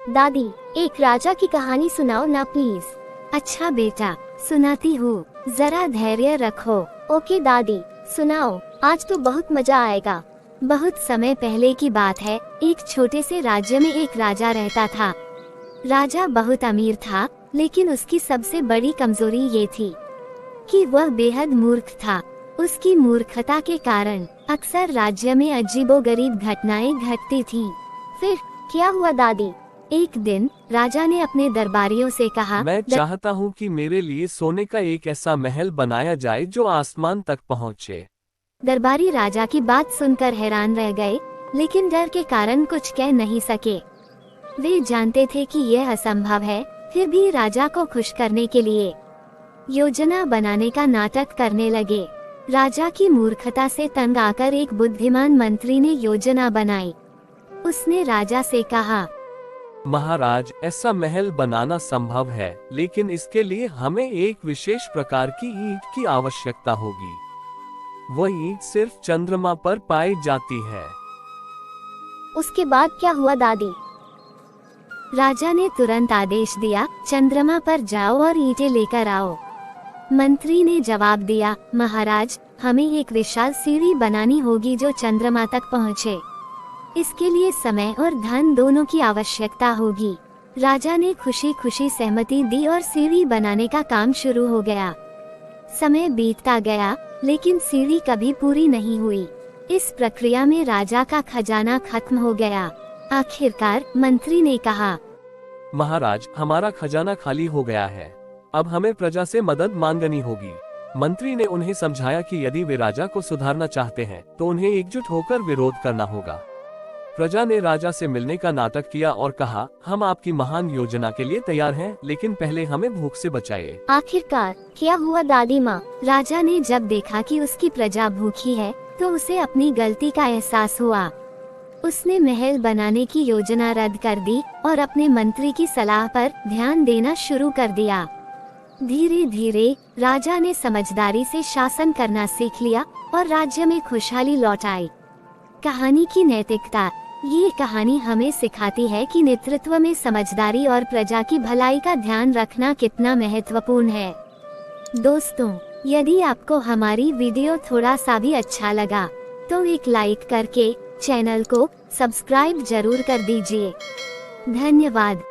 दादी, एक राजा की कहानी सुनाओ ना प्लीज। अच्छा बेटा, सुनाती हूँ, जरा धैर्य रखो। ओके दादी, सुनाओ, आज तो बहुत मजा आएगा। बहुत समय पहले की बात है, एक छोटे से राज्य में एक राजा रहता था। राजा बहुत अमीर था, लेकिन उसकी सबसे बड़ी कमजोरी ये थी कि वह बेहद मूर्ख था। उसकी मूर्खता के कारण अक्सर राज्य में अजीबोगरीब घटनाएं घटती थीं। फिर क्या हुआ दादी? एक दिन राजा ने अपने दरबारियों से कहा, मैं चाहता हूँ कि मेरे लिए सोने का एक ऐसा महल बनाया जाए जो आसमान तक पहुँचे। दरबारी राजा की बात सुनकर हैरान रह गए, लेकिन डर के कारण कुछ कह नहीं सके। वे जानते थे कि यह असंभव है, फिर भी राजा को खुश करने के लिए योजना बनाने का नाटक करने लगे। राजा की मूर्खता से तंग आकर एक बुद्धिमान मंत्री ने योजना बनाई। उसने राजा से कहा, महाराज, ऐसा महल बनाना संभव है, लेकिन इसके लिए हमें एक विशेष प्रकार की ईंट की आवश्यकता होगी। वह ईंट सिर्फ चंद्रमा पर पाई जाती है। उसके बाद क्या हुआ दादी? राजा ने तुरंत आदेश दिया, चंद्रमा पर जाओ और ईंटें लेकर आओ। मंत्री ने जवाब दिया, महाराज, हमें एक विशाल सीढ़ी बनानी होगी जो चंद्रमा तक पहुँचे। इसके लिए समय और धन दोनों की आवश्यकता होगी। राजा ने खुशी खुशी सहमति दी और सीढ़ी बनाने का काम शुरू हो गया। समय बीतता गया, लेकिन सीढ़ी कभी पूरी नहीं हुई। इस प्रक्रिया में राजा का खजाना खत्म हो गया। आखिरकार मंत्री ने कहा, महाराज, हमारा खजाना खाली हो गया है। अब हमें प्रजा से मदद मांगनी होगी। मंत्री ने उन्हें समझाया कि यदि वे राजा को सुधारना चाहते हैं, तो उन्हें एकजुट होकर विरोध करना होगा। प्रजा ने राजा से मिलने का नाटक किया और कहा, हम आपकी महान योजना के लिए तैयार हैं, लेकिन पहले हमें भूख से बचाइए। आखिरकार क्या हुआ दादी माँ? राजा ने जब देखा कि उसकी प्रजा भूखी है, तो उसे अपनी गलती का एहसास हुआ। उसने महल बनाने की योजना रद्द कर दी और अपने मंत्री की सलाह पर ध्यान देना शुरू कर दिया। धीरे धीरे राजा ने समझदारी से शासन करना सीख लिया और राज्य में खुशहाली लौट आई। कहानी की नैतिकता। ये कहानी हमें सिखाती है कि नेतृत्व में समझदारी और प्रजा की भलाई का ध्यान रखना कितना महत्वपूर्ण है। दोस्तों, यदि आपको हमारी वीडियो थोड़ा सा भी अच्छा लगा, तो एक लाइक करके चैनल को सब्सक्राइब जरूर कर दीजिए। धन्यवाद।